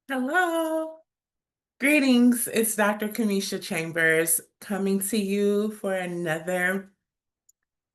Hello. Greetings. It's Dr. Camisha Chambers coming to you for another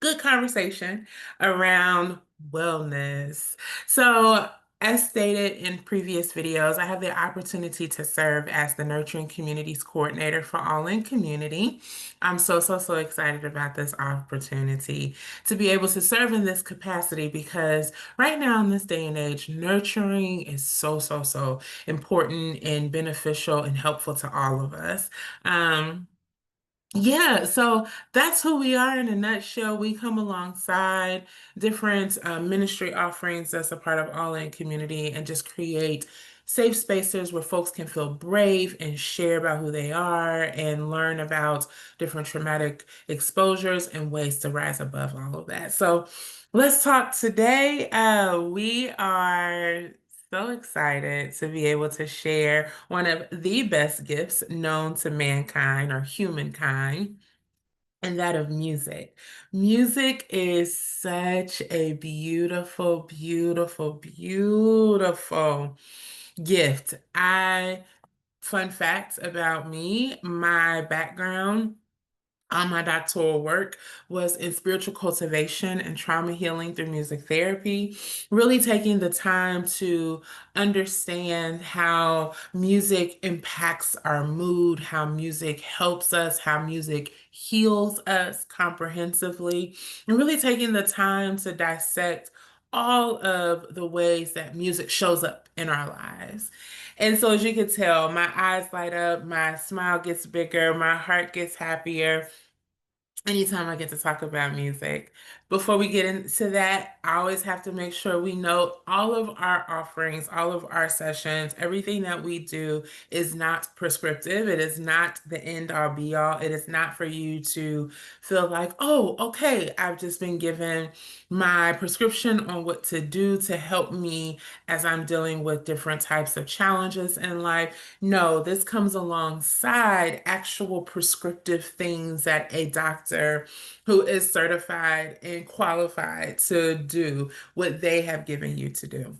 good conversation around wellness. So, as stated in previous videos, I have the opportunity to serve as the Nurturing Communities Coordinator for All in Community. I'm so excited about this opportunity to be able to serve in this capacity because right now in this day and age, nurturing is so important and beneficial and helpful to all of us. Yeah, so that's who we are in a nutshell. We come alongside different ministry offerings that's a part of All In Community and just create safe spaces where folks can feel brave and share about who they are and learn about different traumatic exposures and ways to rise above all of that. So let's talk today. We are so excited to be able to share one of the best gifts known to mankind or humankind, and that of music. Music is such a beautiful gift. Fun fact about me, my background on my doctoral work was in spiritual cultivation and trauma healing through music therapy, really taking the time to understand how music impacts our mood, how music helps us, how music heals us comprehensively, and really taking the time to dissect all of the ways that music shows up in our lives. And so, as you can tell, my eyes light up, my smile gets bigger, my heart gets happier anytime I get to talk about music. Before we get into that, I always have to make sure we note all of our offerings, all of our sessions, everything that we do is not prescriptive. It is not the end all be all. It is not for you to feel like, oh, okay, I've just been given my prescription on what to do to help me as I'm dealing with different types of challenges in life. No, this comes alongside actual prescriptive things that a doctor who is certified and qualified to do what they have given you to do.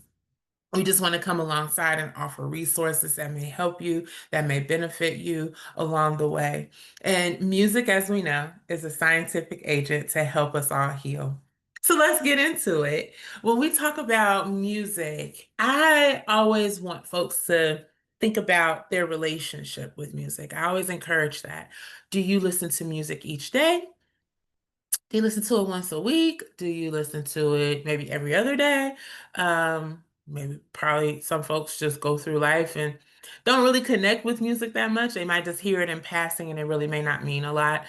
We just want to come alongside and offer resources that may help you, that may benefit you along the way. And music, as we know, is a scientific agent to help us all heal. So let's get into it. When we talk about music, I always want folks to think about their relationship with music. I always encourage that. Do you listen to music each day? Do you listen to it once a week? Do you listen to it maybe every other day? Maybe probably some folks just go through life and don't really connect with music that much. They might just hear it in passing and it really may not mean a lot.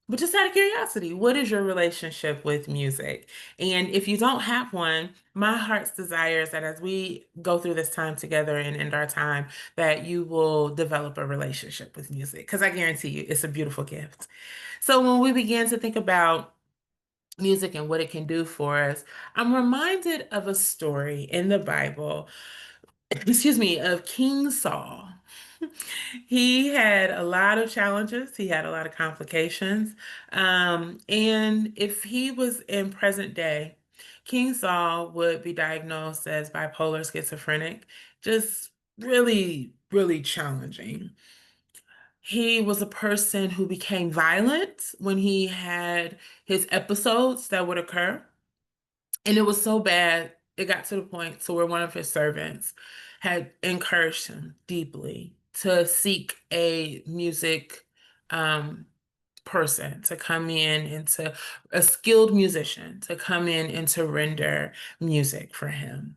But just out of curiosity, what is your relationship with music? And if you don't have one, my heart's desire is that as we go through this time together and end our time, that you will develop a relationship with music because I guarantee you it's a beautiful gift. So when we begin to think about music and what it can do for us, I'm reminded of a story in the Bible, excuse me, of King Saul. He had a lot of challenges, he had a lot of complications. And if he was in present day, King Saul would be diagnosed as bipolar schizophrenic, just really challenging. He was a person who became violent when he had his episodes that would occur. And it was so bad, it got to the point to where one of his servants had encouraged him deeply to seek a music um, person to come in and to a skilled musician to come in and to render music for him.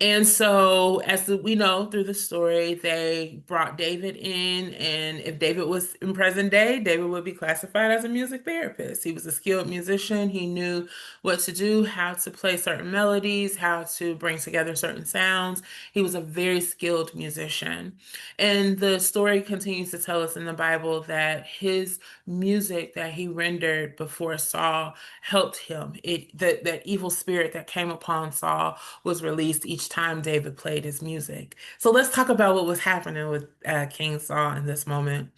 And so, we know through the story, they brought David in, and if David was in present day, David would be classified as a music therapist. He was a skilled musician. He knew what to do, how to play certain melodies, how to bring together certain sounds. He was a very skilled musician. And the story continues to tell us in the Bible that his music that he rendered before Saul helped him. That evil spirit that came upon Saul was released each time David played his music. So let's talk about what was happening with King Saul in this moment.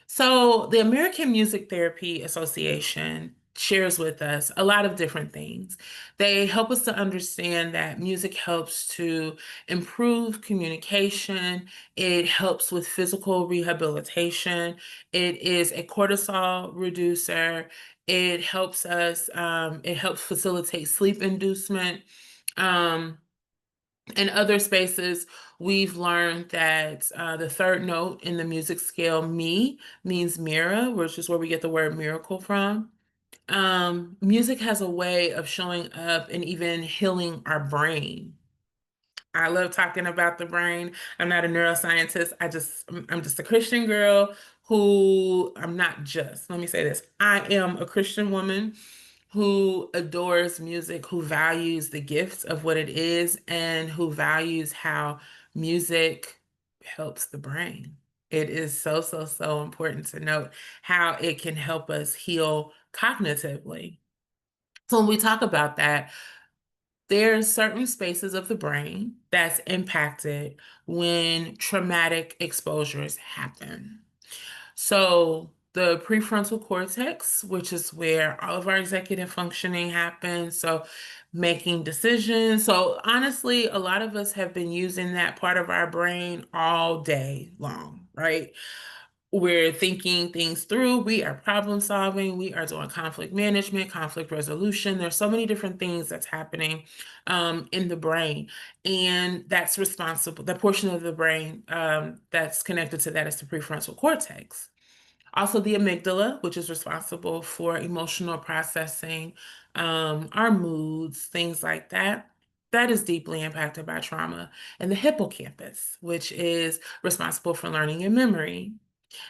So the American Music Therapy Association shares with us a lot of different things. They help us to understand that music helps to improve communication. It helps with physical rehabilitation. It is a cortisol reducer. It helps us, it helps facilitate sleep inducement. Um, in other spaces, we've learned that the third note in the music scale, mi, means mirror, which is where we get the word miracle from. Music has a way of showing up and even healing our brain. I love talking about the brain. I'm not a neuroscientist. I'm just a Christian girl who I'm not just, let me say this. I am a Christian woman who adores music, who values the gifts of what it is, and who values how music helps the brain. It is so, so, so important to note how it can help us heal cognitively. So when we talk about that, there's certain spaces of the brain that's impacted when traumatic exposures happen. So the prefrontal cortex, which is where all of our executive functioning happens, so making decisions. So honestly, a lot of us have been using that part of our brain all day long, right? We're thinking things through. We are problem solving. We are doing conflict management, conflict resolution. There's so many different things that's happening in the brain. And that's responsible, that portion of the brain that's connected to that is the prefrontal cortex. Also, the amygdala, which is responsible for emotional processing, our moods, things like that. That is deeply impacted by trauma. And the hippocampus, which is responsible for learning and memory.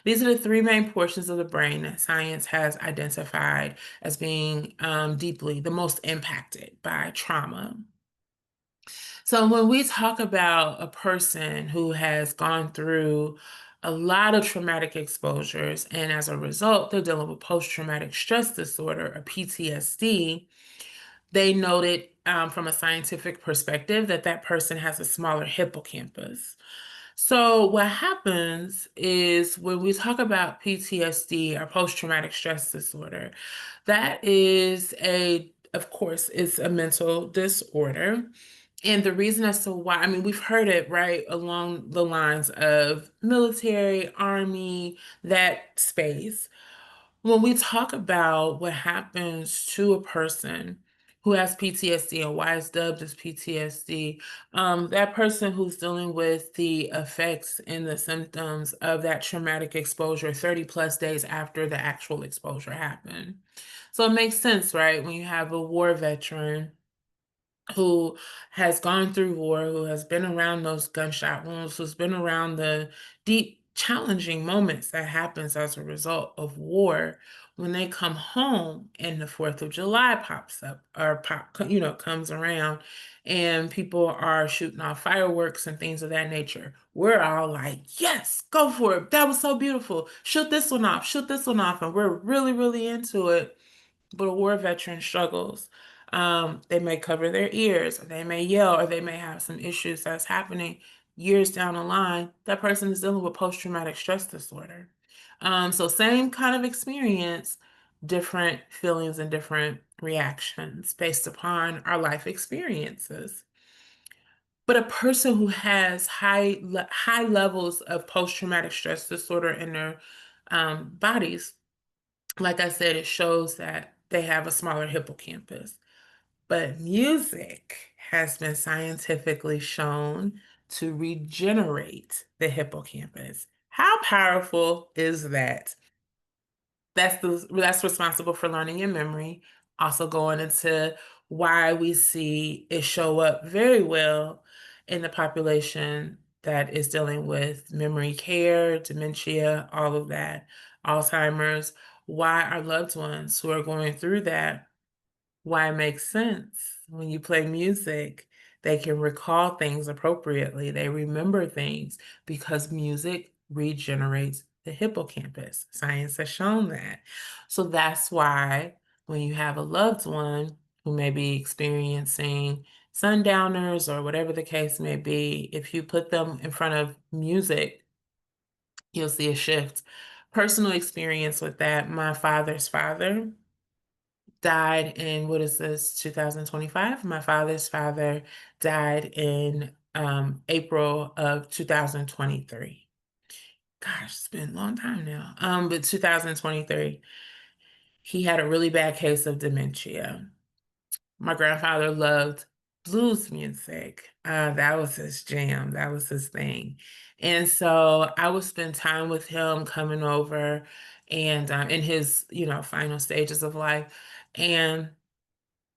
These are the three main portions of the brain that science has identified as being deeply the most impacted by trauma. So when we talk about a person who has gone through a lot of traumatic exposures, and as a result, they're dealing with post-traumatic stress disorder, or PTSD, they noted from a scientific perspective that that person has a smaller hippocampus. So what happens is when we talk about PTSD or post-traumatic stress disorder, that is of course, it's a mental disorder. And the reason as to why, I mean, we've heard it right along the lines of military, army, that space. When we talk about what happens to a person who has PTSD and why it's dubbed as PTSD, that person who's dealing with the effects and the symptoms of that traumatic exposure 30 plus days after the actual exposure happened. So it makes sense, right? When you have a war veteran who has gone through war, who has been around those gunshot wounds, who's been around the deep, challenging moments that happens as a result of war, when they come home and the 4th of July pops up or comes around and people are shooting off fireworks and things of that nature, we're all like, yes, go for it. That was so beautiful. Shoot this one off, shoot this one off. And we're really, really into it. But a war veteran struggles. They may cover their ears, or they may yell, or they may have some issues that's happening years down the line. That person is dealing with post-traumatic stress disorder. So same kind of experience, different feelings and different reactions based upon our life experiences. But a person who has high levels of post-traumatic stress disorder in their bodies, like I said, it shows that they have a smaller hippocampus. But music has been scientifically shown to regenerate the hippocampus. How powerful is that? That's responsible for learning and memory. Also going into why we see it show up very well in the population that is dealing with memory care, dementia, all of that, Alzheimer's, why our loved ones who are going through that, why it makes sense. When you play music, they can recall things appropriately. They remember things because music regenerates the hippocampus. Science has shown that. So that's why when you have a loved one who may be experiencing sundowners or whatever the case may be, if you put them in front of music, you'll see a shift. Personal experience with that, my father's father died in, what is this, 2025? My father's father died in April of 2023. Gosh, it's been a long time now. But 2023, he had a really bad case of dementia. My grandfather loved blues music. That was his jam. That was his thing. And so I would spend time with him coming over and in his, final stages of life. And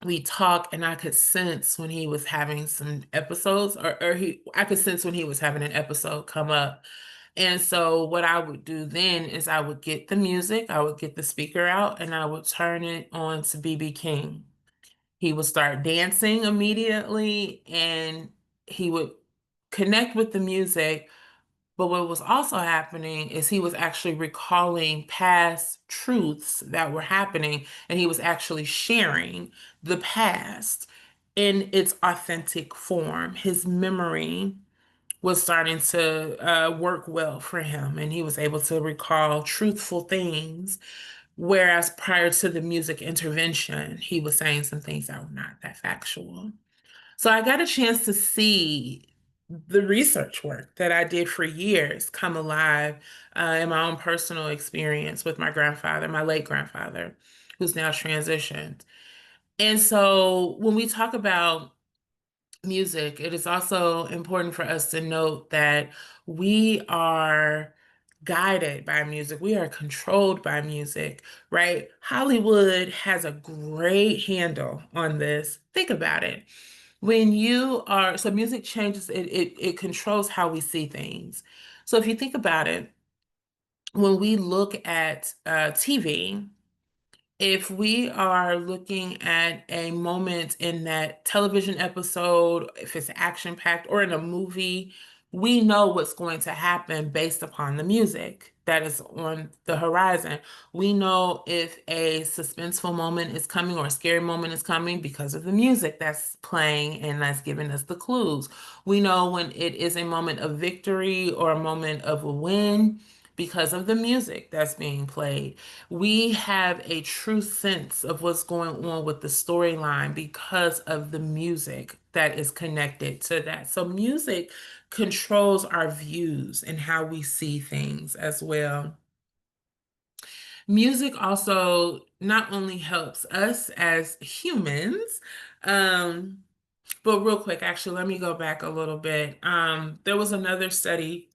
we talk, and I could sense when he was having some episodes, I could sense when he was having an episode come up. And so what I would do then is I would get the music, I would get the speaker out, and I would turn it on to BB King. He would start dancing immediately, and he would connect with the music. But what was also happening is he was actually recalling past truths that were happening, and he was actually sharing the past in its authentic form. His memory was starting to work well for him, and he was able to recall truthful things. Whereas prior to the music intervention, he was saying some things that were not that factual. So I got a chance to see the research work that I did for years come alive in my own personal experience with my grandfather, my late grandfather, who's now transitioned. And so when we talk about music, it is also important for us to note that we are guided by music. We are controlled by music, right? Hollywood has a great handle on this. Think about it. So music changes, it controls how we see things. So if you think about it, when we look at TV, if we are looking at a moment in that television episode, if it's action-packed or in a movie, we know what's going to happen based upon the music that is on the horizon. We know if a suspenseful moment is coming or a scary moment is coming because of the music that's playing and that's giving us the clues. We know when it is a moment of victory or a moment of a win because of the music that's being played. We have a true sense of what's going on with the storyline because of the music that is connected to that. So music controls our views and how we see things as well. Music also not only helps us as humans, um, but real quick, actually, let me go back a little bit. There was another study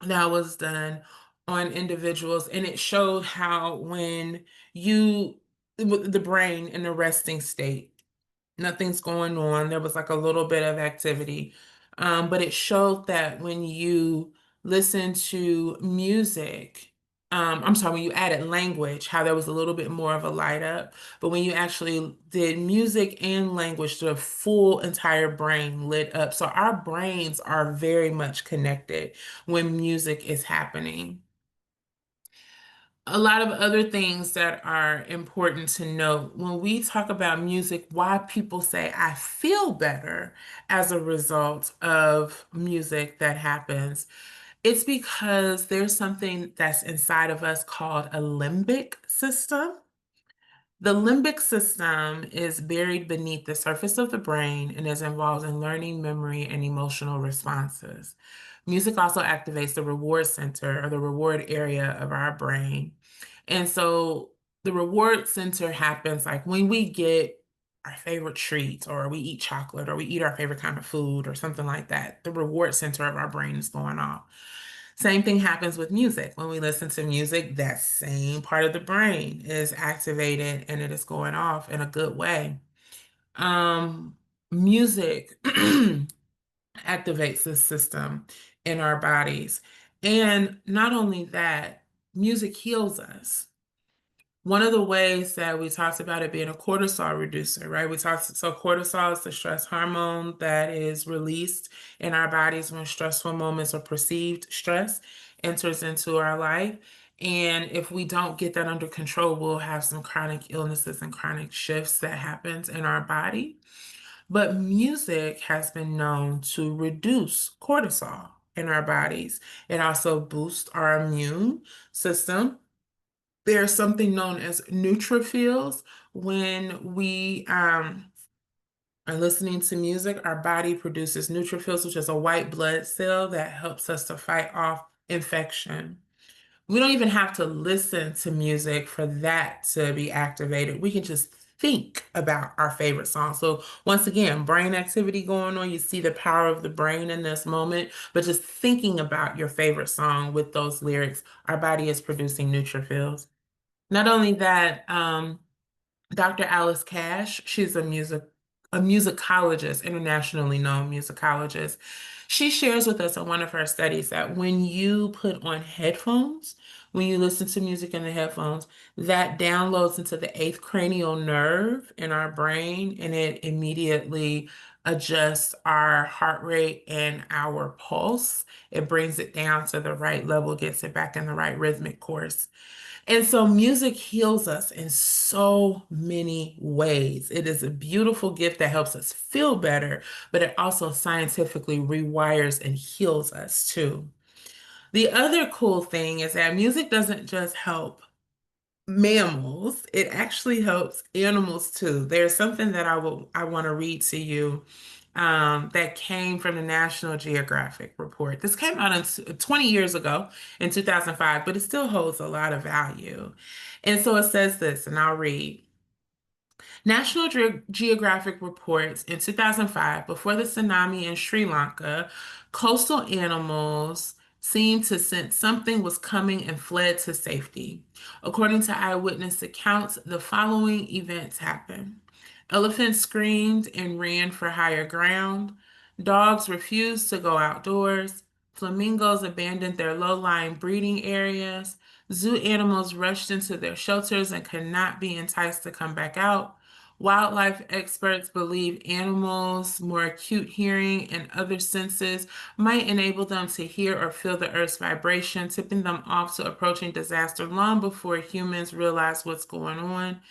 that was done on individuals, and it showed how when you with the brain in a resting state, nothing's going on, there was like a little bit of activity, but it showed that when you listen to music, I'm sorry, when you added language, how there was a little bit more of a light up. But when you actually did music and language, the full entire brain lit up. So our brains are very much connected when music is happening. A lot of other things that are important to note when we talk about music, why people say, I feel better as a result of music that happens. It's because there's something that's inside of us called a limbic system. The limbic system is buried beneath the surface of the brain and is involved in learning, memory, and emotional responses. Music also activates the reward center or the reward area of our brain. And so the reward center happens like when we get our favorite treats or we eat chocolate or we eat our favorite kind of food or something like that. The reward center of our brain is going off. Same thing happens with music. When we listen to music, that same part of the brain is activated and it is going off in a good way. Music activates the system in our bodies. And not only that, music heals us. One of the ways that we talked about it being a cortisol reducer, right? So cortisol is the stress hormone that is released in our bodies when stressful moments or perceived stress enters into our life. And if we don't get that under control, we'll have some chronic illnesses and chronic shifts that happens in our body. But music has been known to reduce cortisol in our bodies. It also boosts our immune system There's something known as neutrophils. When we are listening to music, our body produces neutrophils, which is a white blood cell that helps us to fight off infection. We don't even have to listen to music for that to be activated. We can just think about our favorite song. So once again, brain activity going on. You see the power of the brain in this moment, but just thinking about your favorite song with those lyrics, our body is producing neutrophils. Not only that, Dr. Alice Cash, she's a musicologist, internationally known musicologist. She shares with us in one of her studies that when you put on headphones, when you listen to music in the headphones, that downloads into the eighth cranial nerve in our brain, and it immediately adjusts our heart rate and our pulse. It brings it down to the right level, gets it back in the right rhythmic course. And so music heals us in so many ways. It is a beautiful gift that helps us feel better, but it also scientifically rewires and heals us too. The other cool thing is that music doesn't just help mammals, it actually helps animals too. There's something that I want to read to you that came from the National Geographic report. This came out 20 years ago in 2005, but it still holds a lot of value. And so it says this, and I'll read. National Geographic reports in 2005, before the tsunami in Sri Lanka, coastal animals seemed to sense something was coming and fled to safety. According to eyewitness accounts, the following events happened. Elephants screamed and ran for higher ground. Dogs refused to go outdoors. Flamingos abandoned their low-lying breeding areas. Zoo animals rushed into their shelters and could not be enticed to come back out. Wildlife experts believe animals' more acute hearing and other senses might enable them to hear or feel the Earth's vibration, tipping them off to approaching disaster long before humans realize what's going on.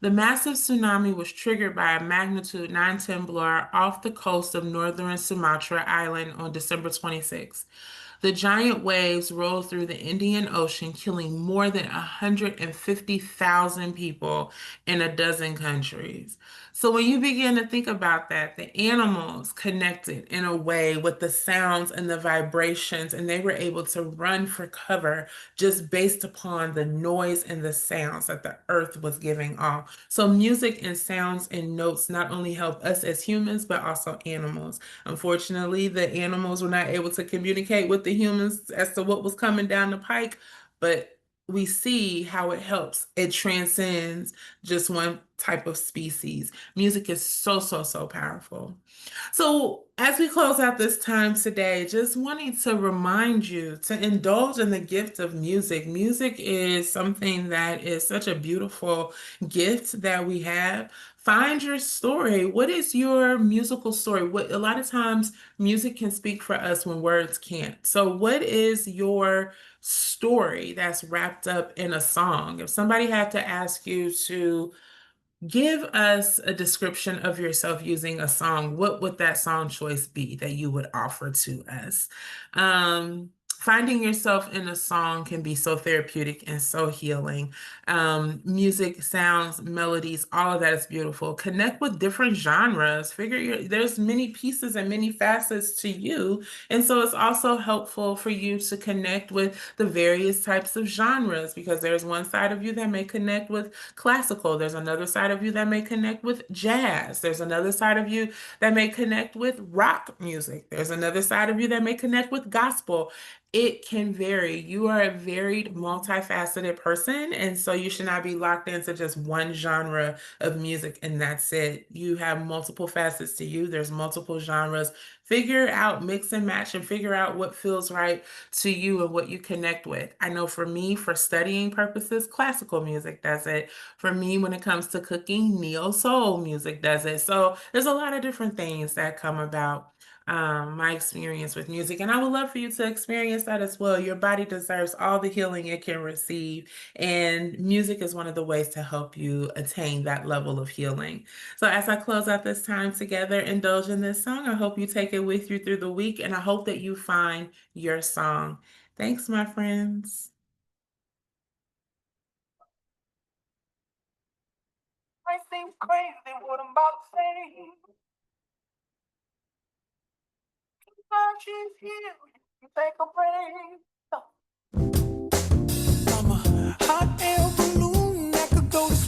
The massive tsunami was triggered by a magnitude 910 blow off the coast of northern Sumatra Island on December 26. The giant waves rolled through the Indian Ocean, killing more than 150,000 people in a dozen countries. So when you begin to think about that, the animals connected in a way with the sounds and the vibrations, and they were able to run for cover just based upon the noise and the sounds that the earth was giving off. So music and sounds and notes not only help us as humans, but also animals. Unfortunately, the animals were not able to communicate with the humans as to what was coming down the pike, but we see how it helps. It transcends just one type of species. Music is so, so, so powerful. So, as we close out this time today, just wanting to remind you to indulge in the gift of music. Music is something that is such a beautiful gift that we have. Find your story. What is your musical story? What a lot of times music can speak for us when words can't. So, what is your story that's wrapped up in a song? If somebody had to ask you to give us a description of yourself using a song. What would that song choice be that you would offer to us? Finding yourself in a song can be so therapeutic and so healing. Music, sounds, melodies, all of that is beautiful. Connect with different genres. There's many pieces and many facets to you. And so it's also helpful for you to connect with the various types of genres because there's one side of you that may connect with classical. There's another side of you that may connect with jazz. There's another side of you that may connect with rock music. There's another side of you that may connect with gospel. It can vary. You are a varied, multifaceted person, and so you should not be locked into just one genre of music and that's it. You have multiple facets to you. There's multiple genres. Figure out, mix and match, and figure out what feels right to you and what you connect with. I know for me, for studying purposes, classical music does it. For me, when it comes to cooking, neo soul music does it. So there's a lot of different things that come about my experience with music. And I would love for you to experience that as well. Your body deserves all the healing it can receive. And music is one of the ways to help you attain that level of healing. So as I close out this time together, indulge in this song. I hope you take it with you through the week. And I hope that you find your song. Thanks, my friends. seems crazy what I'm about to say. Now she's here. You take a break. I'm a hot air balloon that could go to